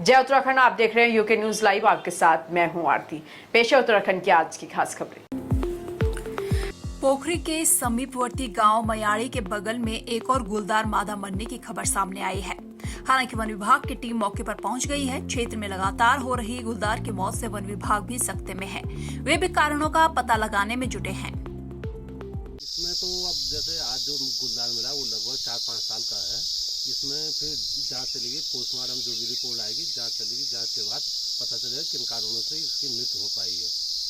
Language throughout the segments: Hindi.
जय उत्तराखंड, आप देख रहे हैं यूके न्यूज लाइव। आपके साथ मैं हूं आरती। पेश है उत्तराखंड की आज की खास खबरें। पोखरी के समीपवर्ती गांव मयाड़ी के बगल में एक और गुलदार मादा मरने की खबर सामने आई है। हालांकि वन विभाग की टीम मौके पर पहुंच गई है। क्षेत्र में लगातार हो रही गुलदार की मौत से वन विभाग भी सख्ते में है। वे भी कारणों का पता लगाने में जुटे हैं। इसमें तो अब जैसे आज जो गुलदार मिला वो लगभग 4-5 साल का है। इसमें फिर जांच चलेगी, पोस्टमार्टम जो भी रिपोर्ट आएगी जांच चलेगी। जांच के बाद पता चलेगा किन कारणों से इसकी मृत्यु हो पाई है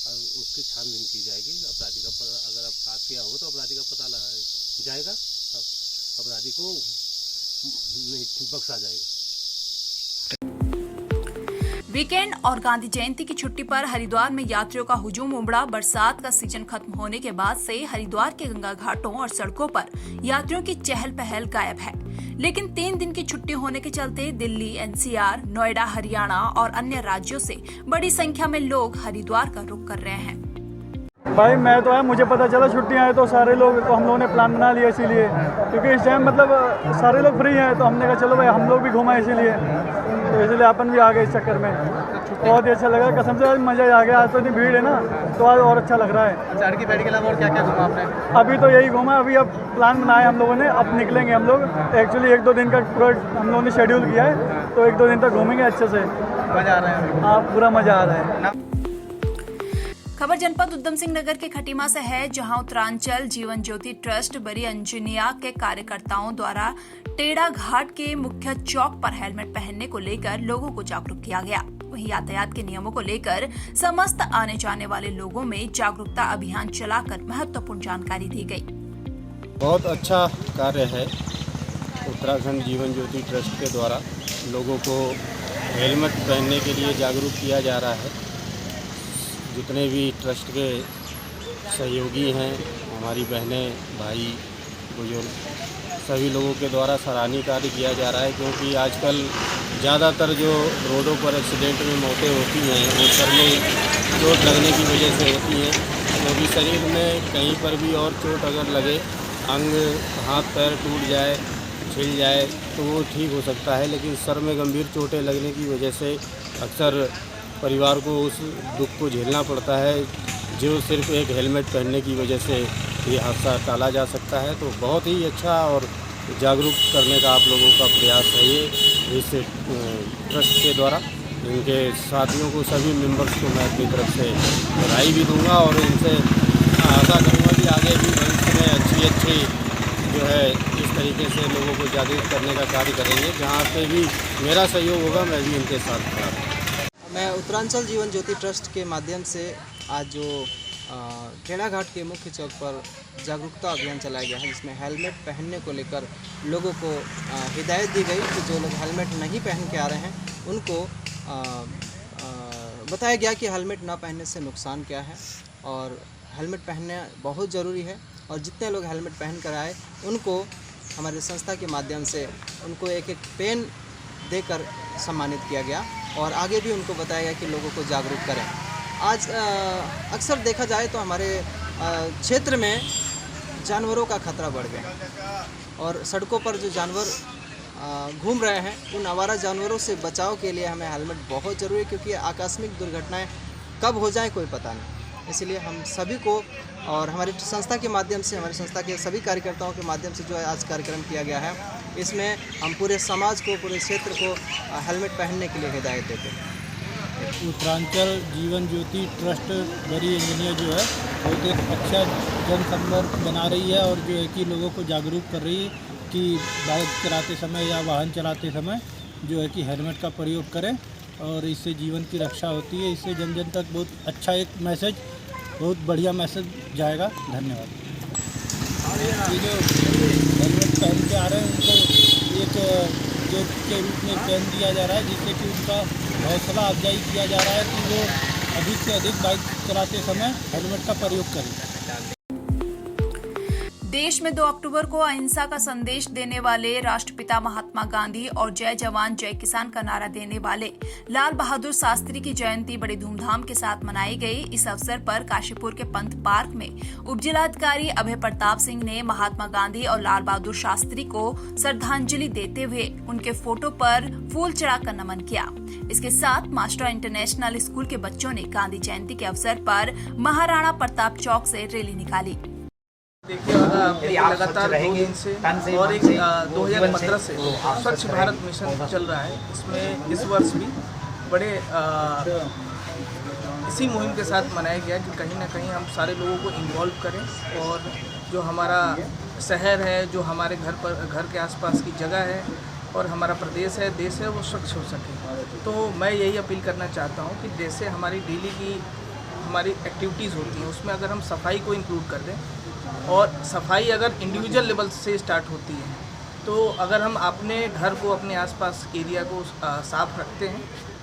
और उसकी छानबीन की जाएगी। अपराधी का पता अगर अपराध किया होगा तो अपराधी का पता लगाया जाएगा, अपराधी को नहीं बख्शा जाएगा। वीकेंड और गांधी जयंती की छुट्टी पर हरिद्वार में यात्रियों का हुजूम उमड़ा। बरसात का सीजन खत्म होने के बाद से हरिद्वार के गंगा घाटों और सड़कों पर यात्रियों की चहल पहल गायब है। लेकिन 3 दिन की छुट्टी होने के चलते दिल्ली, एनसीआर, नोएडा, हरियाणा और अन्य राज्यों से बड़ी संख्या में लोग हरिद्वार का रुख कर रहे हैं। भाई मैं तो है, मुझे पता चला छुट्टियां हैं तो सारे लोग, तो हम लोगों ने प्लान बना लिया इसीलिए, क्योंकि इस टाइम मतलब सारे लोग फ्री हैं तो हमने कहा चलो भाई हम लोग भी घूमा इसीलिए, तो इसलिए अपन भी आ गए इस चक्कर में। बहुत ही अच्छा लगा, कसम से आज मज़ा आ गया। आज तो इतनी भीड़ है ना तो आज और अच्छा लग रहा है। चार की बैठ के अलावा और क्या क्या घूमा आपने? अभी तो यही घूमा, अभी अब प्लान बनाया हम लोगों ने, अब निकलेंगे हम लोग। एक्चुअली 1-2 दिन का पूरा हम लोगों ने शेड्यूल किया है, तो 1-2 दिन तक घूमेंगे अच्छे से। मजा आ रहा है? हाँ, पूरा मज़ा आ रहा है। खबर जनपद उधम सिंह नगर के खटीमा से है, जहां उत्तरांचल जीवन ज्योति ट्रस्ट बड़ी अंजनिया के कार्यकर्ताओं द्वारा टेढ़ा घाट के मुख्य चौक पर हेलमेट पहनने को लेकर लोगों को जागरूक किया गया। वहीं यातायात के नियमों को लेकर समस्त आने जाने वाले लोगों में जागरूकता अभियान चलाकर महत्वपूर्ण जानकारी दी गई। बहुत अच्छा कार्य है उत्तराखंड जीवन ज्योति ट्रस्ट के द्वारा लोगों को हेलमेट पहनने के लिए जागरूक किया जा रहा है। जितने भी ट्रस्ट के सहयोगी हैं, हमारी बहनें, भाई, बुजुर्ग, सभी लोगों के द्वारा सराहनीय कार्य किया जा रहा है, क्योंकि आजकल ज़्यादातर जो रोडों पर एक्सीडेंट में मौतें होती हैं वो सर में चोट लगने की वजह से होती हैं। क्योंकि शरीर में कहीं पर भी और चोट अगर लगे, अंग हाथ पैर टूट जाए, छिल जाए तो वो ठीक हो सकता है, लेकिन सर में गंभीर चोटें लगने की वजह से अक्सर परिवार को उस दुख को झेलना पड़ता है, जो सिर्फ एक हेलमेट पहनने की वजह से ये हादसा टाला जा सकता है। तो बहुत ही अच्छा और जागरूक करने का आप लोगों का प्रयास है ये इस ट्रस्ट के द्वारा। इनके साथियों को, सभी मेंबर्स को मैं अपनी तरफ से बधाई भी दूंगा और इनसे आशा करूँगा कि आगे भी भविष्य में अच्छी जो है इस तरीके से लोगों को जागरूक करने का कार्य करेंगे। जहाँ पे भी मेरा सहयोग होगा मैं भी इनके साथ खड़ा हूँ। मैं उत्तरांचल जीवन ज्योति ट्रस्ट के माध्यम से आज जो टेढ़ा घाट के मुख्य चौक पर जागरूकता अभियान चलाया गया है, जिसमें हेलमेट पहनने को लेकर लोगों को हिदायत दी गई कि जो लोग हेलमेट नहीं पहन के आ रहे हैं उनको बताया गया कि हेलमेट ना पहनने से नुकसान क्या है और हेलमेट पहनना बहुत ज़रूरी है। और जितने लोग हेलमेट पहन कर आए उनको हमारे संस्था के माध्यम से उनको एक पेन देकर सम्मानित किया गया और आगे भी उनको बताया गया कि लोगों को जागरूक करें। आज अक्सर देखा जाए तो हमारे क्षेत्र में जानवरों का खतरा बढ़ गया और सड़कों पर जो जानवर घूम रहे हैं उन आवारा जानवरों से बचाव के लिए हमें हेलमेट बहुत ज़रूरी है, क्योंकि आकस्मिक दुर्घटनाएं कब हो जाए कोई पता नहीं। इसलिए हम सभी को और हमारी संस्था के माध्यम से, हमारी संस्था के सभी कार्यकर्ताओं के माध्यम से जो आज कार्यक्रम किया गया है, इसमें हम पूरे समाज को, पूरे क्षेत्र को हेलमेट पहनने के लिए हिदायत देते हैं। उत्तरांचल जीवन ज्योति ट्रस्ट बड़ी इंजीनियर जो है बहुत एक अच्छा जन संपर्क बना रही है और जो है कि लोगों को जागरूक कर रही है कि बाइक चलाते समय या वाहन चलाते समय जो है कि हेलमेट का प्रयोग करें और इससे जीवन की रक्षा होती है। इससे जन जन तक बहुत अच्छा एक मैसेज, बहुत बढ़िया मैसेज जाएगा। धन्यवाद। ये जो हेलमेट पहन के आ रहे हैं उनको एक जोक के रूप में पहन दिया जा रहा है, जिससे कि उनका हौसला अफजाई किया जा रहा है कि वो अधिक से अधिक बाइक चलाते समय हेलमेट का प्रयोग करें। देश देश में 2 अक्टूबर को अहिंसा का संदेश देने वाले राष्ट्रपिता महात्मा गांधी और जय जवान जय किसान का नारा देने वाले लाल बहादुर शास्त्री की जयंती बड़ी धूमधाम के साथ मनाई गई। इस अवसर पर काशीपुर के पंत पार्क में उपजिलाधिकारी अभय प्रताप सिंह ने महात्मा गांधी और लाल बहादुर शास्त्री को श्रद्धांजलि देते हुए उनके फोटो पर फूल चढ़ाकर नमन किया। इसके साथ मास्टर इंटरनेशनल स्कूल के बच्चों ने गांधी जयंती के अवसर पर महाराणा प्रताप चौक से रैली निकाली। देखिए लगातार 2 दिन से और एक 2015 से स्वच्छ भारत मिशन चल रहा है। इसमें इस वर्ष भी बड़े इसी मुहिम के साथ मनाया गया कि कहीं ना कहीं हम सारे लोगों को इन्वॉल्व करें और जो हमारा शहर है, जो हमारे घर के आसपास की जगह है और हमारा प्रदेश है, देश है, वो स्वच्छ हो सके। तो मैं यही अपील करना चाहता हूँ कि जैसे हमारी डेली की हमारी एक्टिविटीज़ होती हैं उसमें अगर हम सफाई को इंक्लूड कर दें और सफाई अगर इंडिविजुअल लेवल से स्टार्ट होती है तो अगर हम अपने घर को, अपने आसपास एरिया को साफ रखते हैं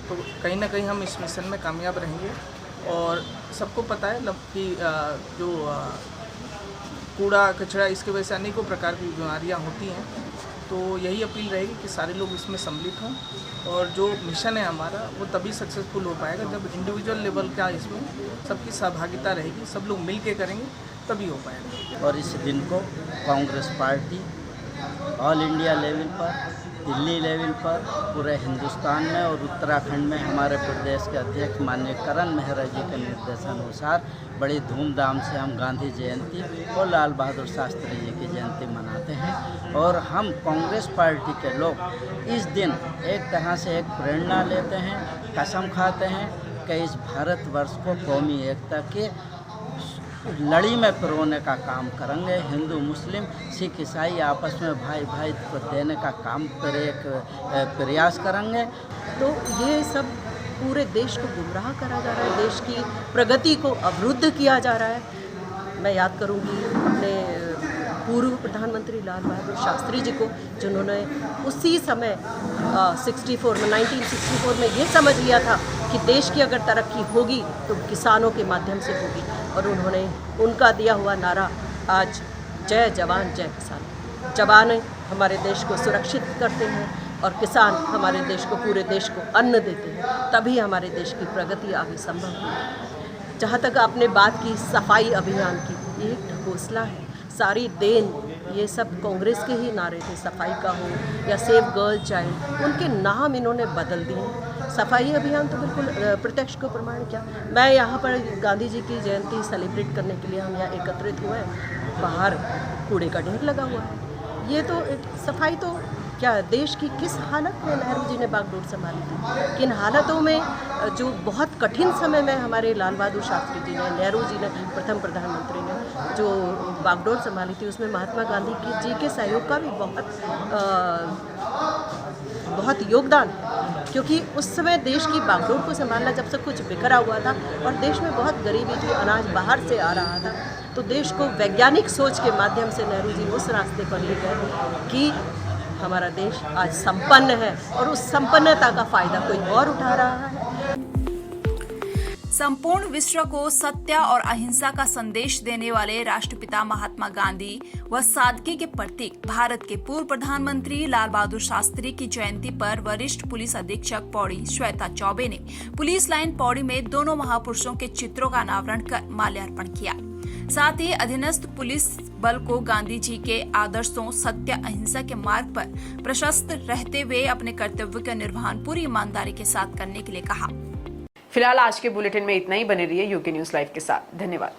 तो कहीं ना कहीं हम इस मिशन में कामयाब रहेंगे। और सबको पता है कि जो कूड़ा कचरा इसके वजह से अनेकों प्रकार की बीमारियां होती हैं। तो यही अपील रहेगी कि सारे लोग इसमें सम्मिलित हों और जो मिशन है हमारा वो तभी सक्सेसफुल हो पाएगा जब इंडिविजुअल लेवल का इसमें सबकी सहभागिता रहेगी, सब लोग मिल के करेंगे तभी हो पाएगा। और इस दिन को Congress party all India level पर, दिल्ली लेवल पर, पूरे हिंदुस्तान में और उत्तराखंड में हमारे प्रदेश के अध्यक्ष माननीय करण मेहरा जी के निर्देशानुसार बड़ी धूमधाम से हम गांधी जयंती और लाल बहादुर शास्त्री जी की जयंती मनाते हैं। और हम कांग्रेस पार्टी के लोग इस दिन एक तरह से एक प्रेरणा लेते हैं, कसम खाते हैं कि इस भारतवर्ष को कौमी एकता के लड़ी में पिरोने का काम करेंगे। हिंदू मुस्लिम सिख ईसाई आपस में भाई भाई को देने का काम प्रयास करेंगे। तो ये सब पूरे देश को गुमराह करा जा रहा है, देश की प्रगति को अवरुद्ध किया जा रहा है। मैं याद करूंगी अपने पूर्व प्रधानमंत्री लाल बहादुर शास्त्री जी को, जिन्होंने उसी समय 1964 में ये समझ लिया था कि देश की अगर तरक्की होगी तो किसानों के माध्यम से होगी। और उन्होंने उनका दिया हुआ नारा आज जय जवान जय किसान। जवान हमारे देश को सुरक्षित करते हैं और किसान हमारे देश को, पूरे देश को अन्न देते हैं, तभी हमारे देश की प्रगति आगे संभव होगी। जहाँ तक आपने बात की सफाई अभियान की, ये एक ढकोसला है। सारी देन ये सब कांग्रेस के ही नारे थे, सफाई का हो या सेव गर्ल चाइल्ड, उनके नाम इन्होंने बदल दिए। सफाई अभियान तो बिल्कुल प्रत्यक्ष को प्रमाण क्या। मैं यहाँ पर गांधी जी की जयंती सेलिब्रेट करने के लिए हम यहाँ एकत्रित हुए हैं, बाहर कूड़े का ढेर लगा हुआ है। ये तो सफाई तो क्या, देश की किस हालत में नेहरू जी ने बागडोर संभाली थी, किन हालातों में, जो बहुत कठिन समय में हमारे लाल बहादुर शास्त्री जी ने, नेहरू जी ने, प्रथम प्रधानमंत्री ने जो बागडोर संभाली थी, उसमें महात्मा गांधी जी के सहयोग का भी बहुत योगदान है। क्योंकि उस समय देश की बागडोर को संभालना, जब सब कुछ बिखरा हुआ था और देश में बहुत गरीबी थी, अनाज बाहर से आ रहा था, तो देश को वैज्ञानिक सोच के माध्यम से नेहरू जी उस रास्ते पर ले गए कि हमारा देश आज संपन्न है और उस संपन्नता का फायदा कोई और उठा रहा है। संपूर्ण विश्व को सत्य और अहिंसा का संदेश देने वाले राष्ट्रपिता महात्मा गांधी व सादगी के प्रतीक भारत के पूर्व प्रधानमंत्री लाल बहादुर शास्त्री की जयंती पर वरिष्ठ पुलिस अधीक्षक पौड़ी श्वेता चौबे ने पुलिस लाइन पौड़ी में दोनों महापुरुषों के चित्रों का अनावरण कर माल्यार्पण किया। साथ ही अधीनस्थ पुलिस बल को गांधी जी के आदर्शों, सत्य, अहिंसा के मार्ग पर प्रशस्त रहते हुए अपने कर्तव्य का निर्वहन पूरी ईमानदारी के साथ करने के लिए कहा। फिलहाल आज के बुलेटिन में इतना ही। बने रहिए यूके न्यूज लाइव के साथ। धन्यवाद।